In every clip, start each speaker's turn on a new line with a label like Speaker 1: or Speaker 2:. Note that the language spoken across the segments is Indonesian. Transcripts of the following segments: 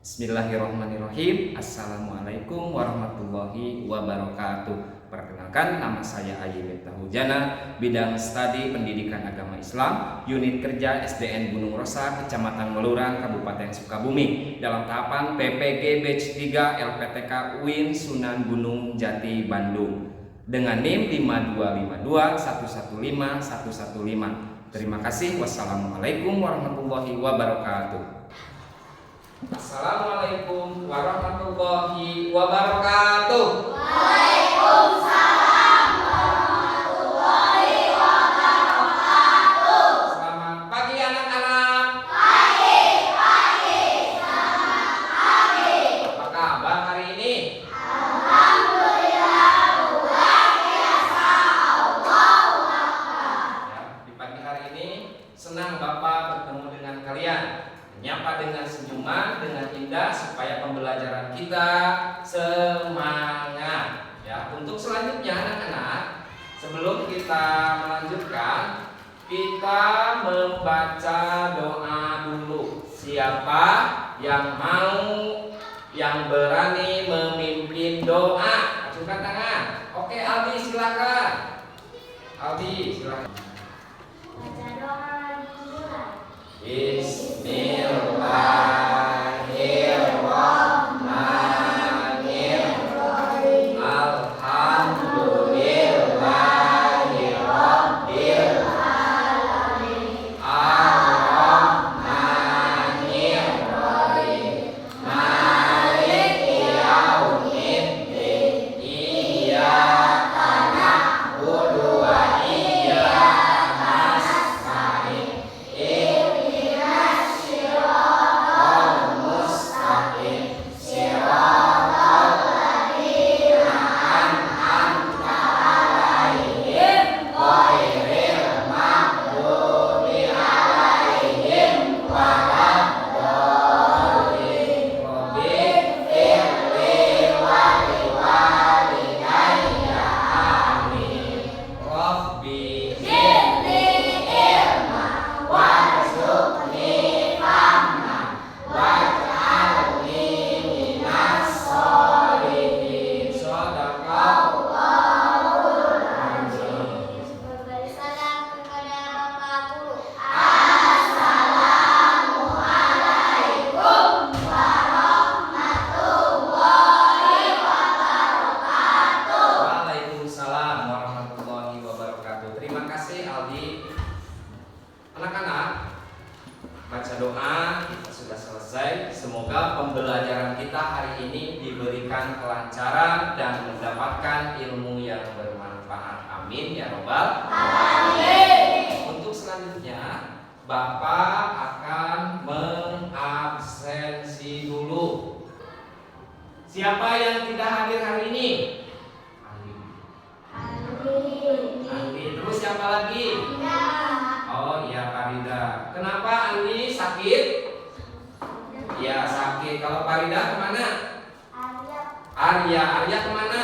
Speaker 1: Bismillahirrahmanirrahim. Assalamualaikum warahmatullahi wabarakatuh. Perkenalkan, nama saya Ayi Miftah Hujana, bidang studi pendidikan agama Islam, unit kerja SDN Gunung Rosa, Kecamatan Melurang, Kabupaten Sukabumi, dalam tahapan PPG Batch 3 LPTK UIN Sunan Gunung Jati Bandung dengan NIM 5252115. Terima kasih. Wassalamualaikum warahmatullahi wabarakatuh. Assalamualaikum warahmatullahi wabarakatuh.
Speaker 2: Waalaikumsalam warahmatullahi wabarakatuh.
Speaker 1: Selamat pagi anak-anak.
Speaker 2: Pagi. Selamat pagi.
Speaker 1: Apa kabar hari ini?
Speaker 2: Alhamdulillah luar biasa. Allahu Akbar.
Speaker 1: Ya, di pagi hari ini senang Bapak bertemu dengan kalian. Menyapa dengan senyuman, dengan indah supaya pembelajaran kita semangat. Ya, untuk selanjutnya anak-anak, sebelum kita melanjutkan, kita membaca doa dulu. Siapa yang mau, yang berani memimpin doa? Acungkan tangan. Oke, Aldi silakan. Aldi silakan.
Speaker 2: Baca doa dimulai.
Speaker 1: Bismillahirrahmanirrahim. Alhamdulillahirabbil alamin. Arrahmanirrahim. Maliki yaumiddin. Iyyaka na'budu wa iyyaka nasta'in.
Speaker 2: Memberi salam kepada Bapak Guru. Assalamualaikum warahmatullahi wabarakatuh.
Speaker 1: Waalaikumsalam warahmatullahi wabarakatuh. Terima kasih Aldi. Anak-anak, baca doa kita sudah selesai. Semoga pembelajaran kita hari ini diberikan kelancaran dan mendapatkan ilmu yang bermanfaat. Amin ya robbal.
Speaker 2: Amin.
Speaker 1: Untuk selanjutnya, Bapak akan mengabsensi dulu. Siapa yang tidak hadir hari ini? Andi. Terus siapa lagi? Oh iya, Farida. Kenapa Andi sakit? Ya sakit. Kalau Farida kemana? Arya kemana?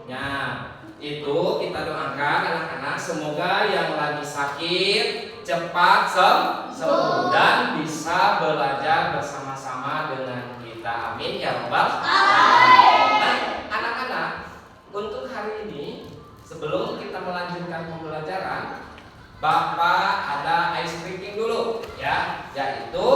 Speaker 1: Ya, itu kita doakan anak-anak semoga yang lagi sakit cepat sembuh dan bisa belajar bersama-sama dengan kita. Amin ya robbal. Nah, anak-anak, untuk hari ini sebelum kita melanjutkan pembelajaran, Bapak ada ice breaking dulu ya, yaitu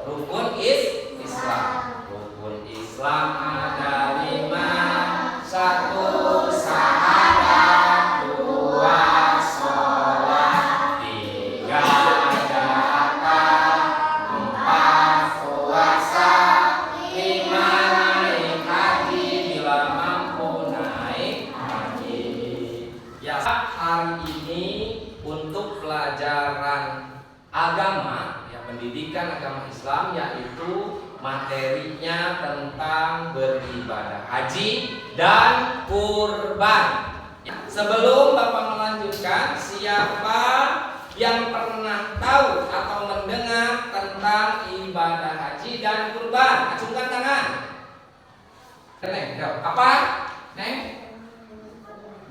Speaker 1: rukun Islam. Rukun Islam ada 5. 1 syahadat, 2 sholat, 3 zakat, 4 puasa, 5 naik haji bila mampu naik haji. Ya, hari ini untuk pelajaran agama, ya pendidikan agama Islam, yaitu materinya tentang beribadah haji dan kurban. Sebelum Bapak melanjutkan, siapa yang pernah tahu atau mendengar tentang ibadah haji dan kurban? Acungkan tangan. Neng, apa? Neng?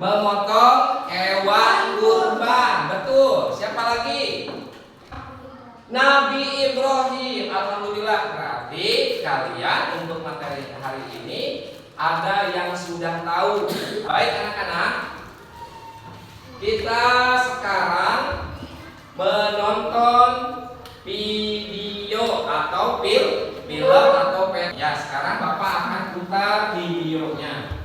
Speaker 1: Memotong hewan kurban. Betul. Siapa lagi? Nabi Ibrahim. Alhamdulillah, berarti kalian untuk materi hari ini ada yang sudah tahu. Baik anak-anak, kita sekarang menonton video atau film atau ya, sekarang Bapak akan putar videonya.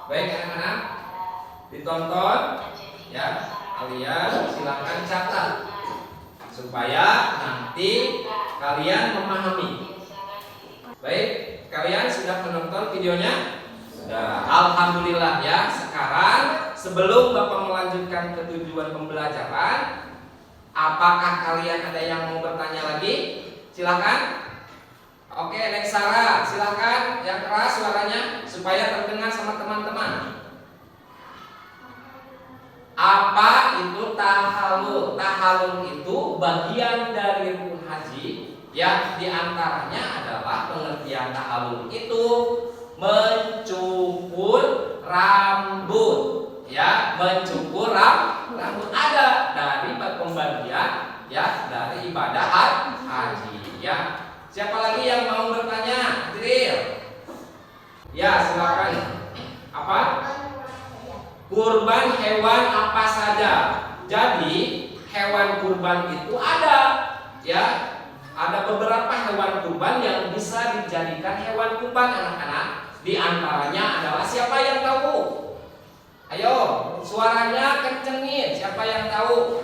Speaker 1: Baik anak-anak, ditonton ya, kalian silakan catat supaya nanti kalian memahami. Baik, kalian sudah menonton videonya? Sudah. Alhamdulillah ya. Sekarang sebelum Bapak melanjutkan ke tujuan pembelajaran, apakah kalian ada yang mau bertanya lagi? Silakan. Oke, next Sarah, silakan yang keras suaranya supaya terdengar sama teman-teman. Apa itu tahallul? Tahallul itu bagian dari rukun haji, ya, diantaranya adalah pengertian tahallul itu mencukur rambut, ya, mencukur rambut ada dari pembagian, ya, dari ibadah haji, ya. Siapa lagi yang mau bertanya? Adril. Ya, silakan. Apa? Kurban hewan apa saja. Jadi, hewan kurban itu ada, ya. Ada beberapa hewan kurban yang bisa dijadikan hewan kurban anak-anak. Di antaranya adalah siapa yang tahu? Ayo, suaranya kencengin. Siapa yang tahu?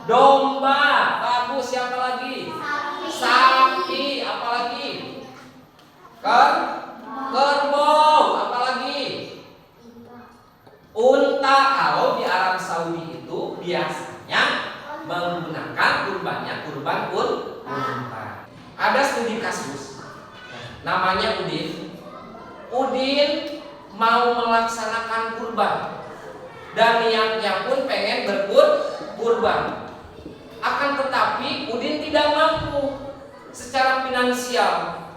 Speaker 1: Domba. Bagus. Siapa lagi? Sapi. Apalagi? Kerbau. Apalagi? Unta. Kalau di Arab Saudi itu biasanya menggunakan kurbannya kurban unta. Ada studi kasus, namanya Udin. Udin mau melaksanakan kurban dan niatnya pun pengen berkurban. Akan tetapi Udin tidak mampu secara finansial,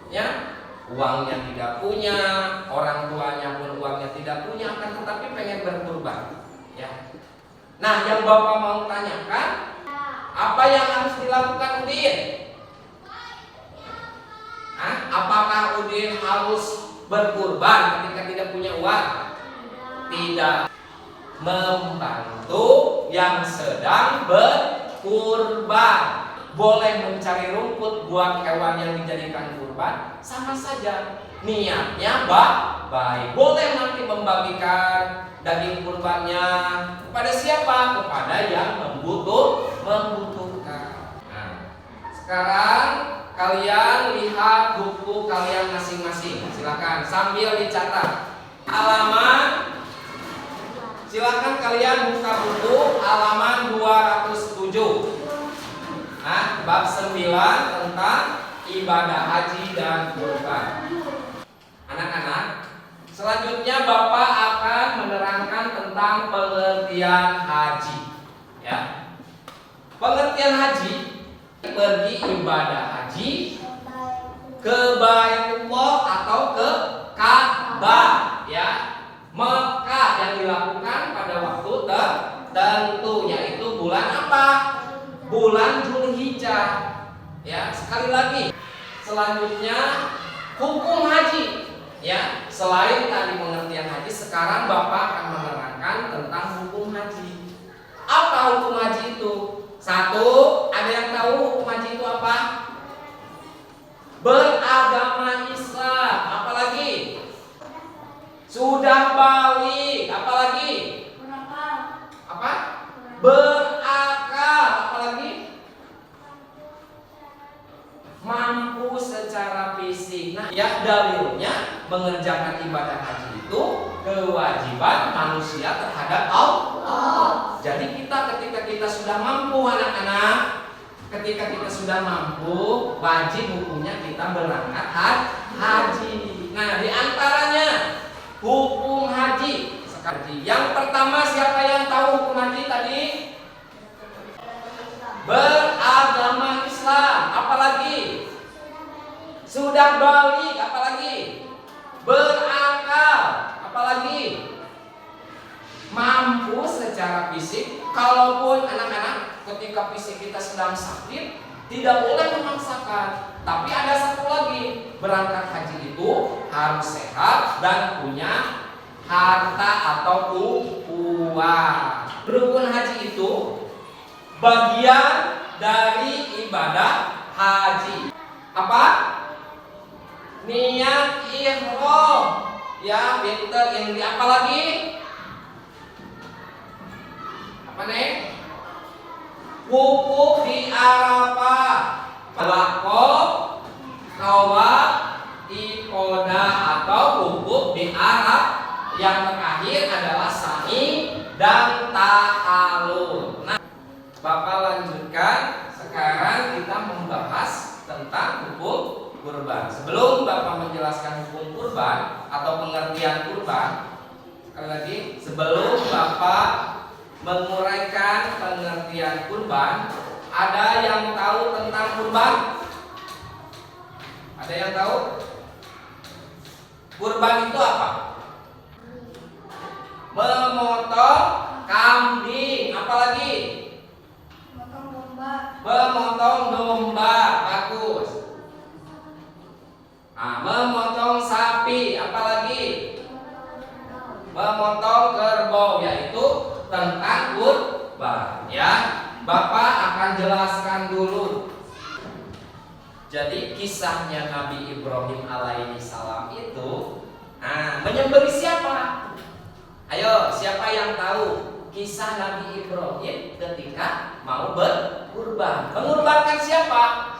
Speaker 1: ya, uangnya tidak punya, orang tuanya pun uangnya tidak punya, akan tetapi pengen berkurban, ya. Nah, yang Bapak mau tanyakan, apa yang harus dilakukan Udin? Apakah Udin harus berkurban ketika tidak punya uang? Tidak. Membantu yang sedang berkurban. Boleh mencari rumput buat hewan yang dijadikan kurban, sama saja. Niatnya baik. Boleh nanti membagikan daging kurbannya kepada siapa? Kepada yang membutuhkan. Nah, sekarang kalian lihat buku kalian masing-masing. Silakan sambil dicatat halaman. Silakan kalian buka buku halaman 207. Bab 9 tentang ibadah haji dan kurban. Anak-anak, selanjutnya Bapak akan menerangkan tentang pengertian haji, ya. Pengertian haji, pergi ibadah haji ke Baitullah atau ke Ka'bah, ya, Mekah, yang dilakukan pada waktu tertentu, yaitu bulan apa? Bulan Zulhijjah. Ya, sekali lagi. Selanjutnya hukum haji. Ya, selain tadi pengertian haji, sekarang Bapak akan menerangkan tentang hukum haji. Apa hukum haji itu? Satu, ada yang tahu hukum haji itu apa? Beragama Islam. Apalagi? Sudah balik. Apalagi? Apa? Berakal. Apalagi? Mampu secara fisik. Nah, ya, dalilnya mengerjakan ibadah haji itu kewajiban manusia terhadap Allah. Jadi ketika kita sudah mampu, anak-anak, Ketika kita sudah mampu, wajib hukumnya kita berangkat haji. Nah, di antaranya hukum haji. Yang pertama, siapa yang tahu hukum haji tadi? Beragama Islam. Apalagi? Sudah balik. Apalagi? Berakal. Apalagi? Mampu secara fisik. Kalaupun anak-anak ketika fisik kita sedang sakit, tidak boleh memaksakan. Tapi ada satu lagi, berangkat haji itu harus sehat dan punya harta atau uang. Rukun haji itu bagian dari ibadah haji. Apa? Niat ihram. Ya, pinter yang di apa lagi? Apa nih? Wukuf di Arafah. Wakaf, tawaf, iqadah atau wukuf di Arafah. Yang terakhir adalah sa'i dan tahallul. Nah, Bapak lanjutkan. Sekarang kita membahas tentang hukum kurban. Sebelum Bapak menjelaskan hukum kurban atau pengertian kurban, sekali lagi, sebelum Bapak menguraikan pengertian kurban, ada yang tahu tentang kurban? Ada yang tahu? Kurban itu apa? Memotong kambing, apalagi? Memotong domba, bagus. Nah, memotong sapi, apalagi? Memotong kerbau, yaitu tentang kurban. Ya, Bapak akan jelaskan dulu. Jadi kisahnya Nabi Ibrahim alaihi salam itu, menyembelih siapa? Ayo, siapa yang tahu kisah Nabi Ibrahim ketika mau berkurban? Mengurbankan siapa?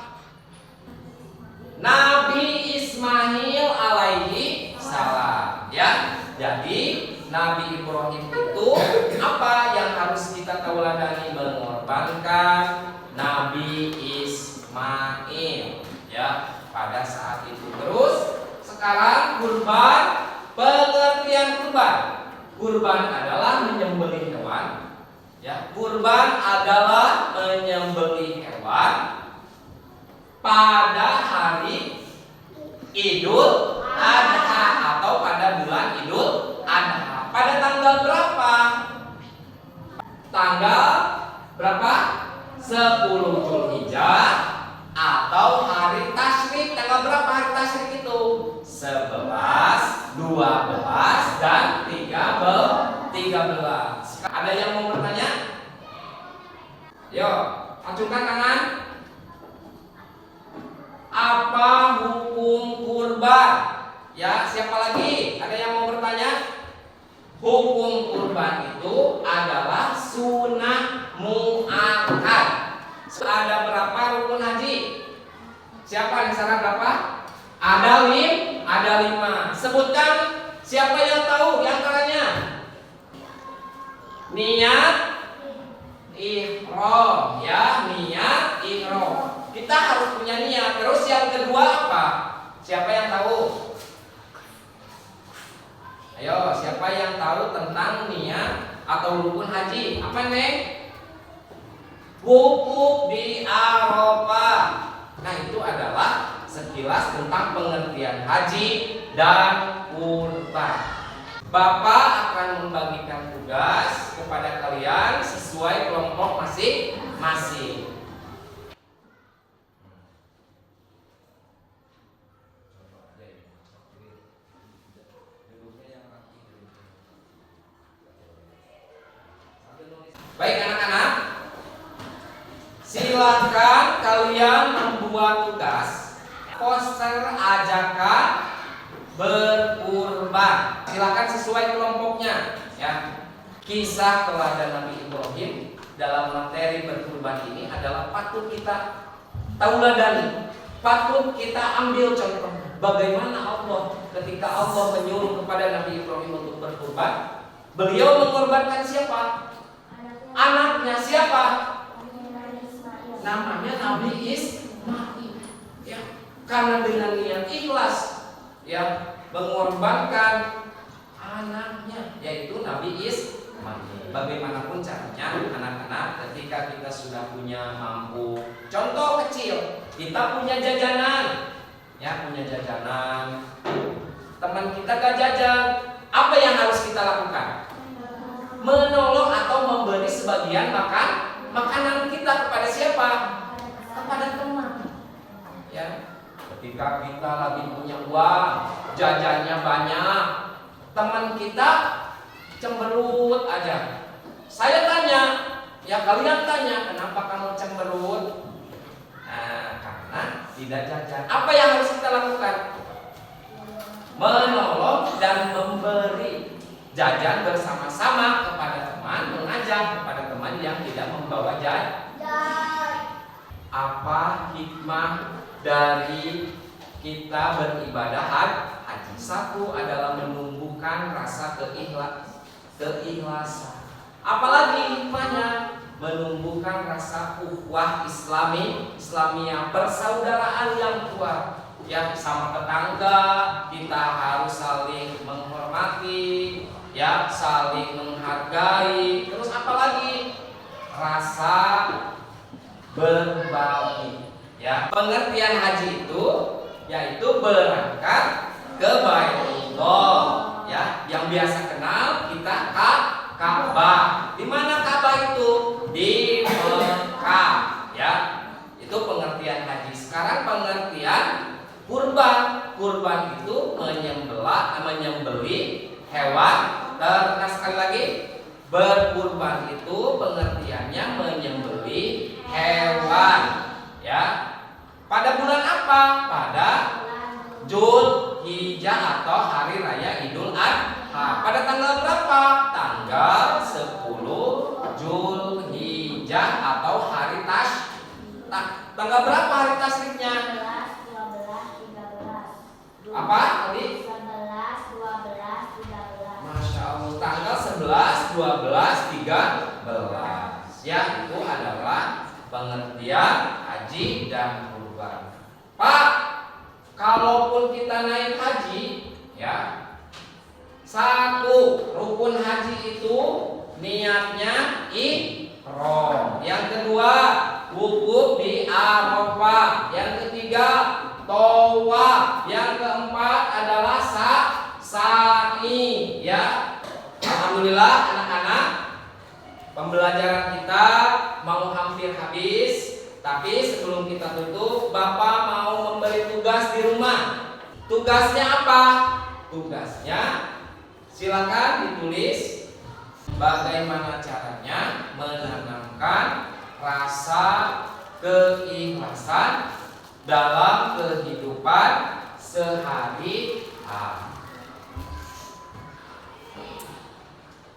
Speaker 1: Nabi Ismail alaihi salam. Ya, jadi Nabi Ibrahim itu apa yang harus kita tauladani? Mengorbankan Nabi Ismail, ya, pada saat itu. Terus sekarang kurban, pengertian kurban. Kurban adalah menyembelih hewan. Ya, kurban adalah menyembelih hewan pada hari Idul Adha atau pada bulan Idul Adha. Pada tanggal berapa? Tanggal berapa? 10 Zulhijjah atau hari tasyrik. Tanggal berapa hari tasyrik itu? 11, 12 dan 13. Ada yang mau bertanya? Yo, acungkan tangan. Apa hukum kurban? Ya, siapa lagi? Ada yang mau bertanya? Hukum kurban itu adalah sunnah muakkad. Ada berapa rukun haji? Siapa yang sana berapa? Ada 5. Sebutkan siapa yang tahu di antaranya. Niat ihram, ya, niat ihram. Kita harus punya niat. Terus yang kedua apa? Siapa yang tahu? Ayo, siapa yang tahu tentang niat atau rukun haji? Apa nih? Wukuf di Arafah. Nah, itu adalah sekilas tentang pengertian haji dan kurban. Bapak akan membagikan tugas kepada kalian sesuai kelompok masing-masing. Baik anak-anak, silakan kalian membuat tugas poster ajakan berkurban. Silakan sesuai kelompoknya, ya. Kisah teladan Nabi Ibrahim dalam materi berkurban ini adalah patut kita tauladani, patut kita ambil contoh. Bagaimana Allah ketika Allah menyuruh kepada Nabi Ibrahim untuk berkurban, beliau mengorbankan siapa? Anaknya siapa? namanya Nabi Ismail. Ya, karena dengan niat ikhlas ya mengorbankan anaknya yaitu Nabi Ismail. Bagaimanapun caranya anak-anak, ketika kita sudah punya mampu, contoh kecil, kita punya jajanan, ya punya jajanan, teman kita gak jajan, apa yang harus kita lakukan? Menolong atau memberi sebagian makanan kita kepada siapa? Kepada teman. Ya, ketika kita lagi punya uang, jajannya banyak, teman kita cemberut aja. Saya tanya, ya kalian tanya, kenapa kamu cemberut? Nah, karena tidak jajan. Apa yang harus kita lakukan? Menolong dan memberi jajan bersama-sama kepada teman, mengajak kepada teman yang tidak membawa jajan. Apa hikmah dari kita beribadah haji? Satu adalah menumbuhkan rasa keikhlasan. Apalagi hikmahnya? Menumbuhkan rasa ukhuwah Islamiyah, persaudaraan yang kuat. Ya, sama tetangga kita harus saling menghormati, ya, saling menghargai. Terus apalagi? Rasa berbagi. Ya, pengertian haji itu yaitu berangkat ke Baitullah, ya, yang biasa kenal kita Ka'bah. Di mana Ka'bah itu? Di Mekah, ya. Itu pengertian haji. Sekarang pengertian kurban. Kurban itu menyembelih hewan ternak. Sekali lagi, berkurban itu pengertiannya menyembelih hewan, ya. Pada bulan apa? Pada Zulhijjah atau hari raya Idul Adha. Pada tanggal berapa? Tanggal 10 Zulhijjah atau hari tanggal berapa hari tasriknya?
Speaker 2: 11, 12, 13.
Speaker 1: Apa tadi?
Speaker 2: 11, 12, 13.
Speaker 1: Masya Allah, tanggal 11, 12, 13. Ya, itu adalah pengertian haji dan kurban. Pak, kalaupun kita naik haji, ya, satu rukun haji itu niatnya ihram. Yang kedua, wukuf di Arafah. Yang ketiga, tawaf. Yang keempat adalah sa'i, ya. Alhamdulillah anak-anak, pembelajaran kita mau hampir habis. Tapi sebelum kita tutup, Bapak mau memberi tugas di rumah. Tugasnya apa? Tugasnya silakan ditulis bagaimana caranya menanamkan rasa keikhlasan dalam kehidupan sehari-hari.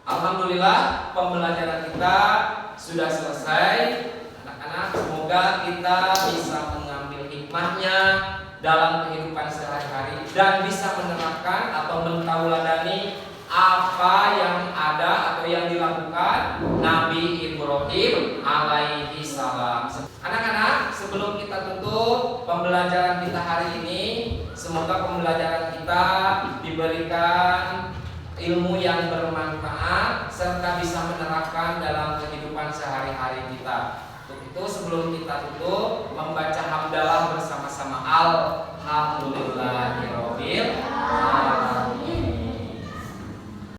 Speaker 1: Alhamdulillah pembelajaran kita sudah selesai. Anak-anak, semoga kita bisa mengambil hikmahnya dalam kehidupan sehari-hari dan bisa menerapkan atau mentauladani apa yang ada atau yang dilakukan Nabi Ibrahim alaihi salam. Anak-anak, sebelum kita tutup pembelajaran kita hari ini, semoga pembelajaran kita diberikan ilmu yang bermanfaat serta bisa menerapkan dalam kehidupan sehari-hari kita. Untuk itu sebelum kita tutup, membaca hamdalah bersama-sama. Alhamdulillah.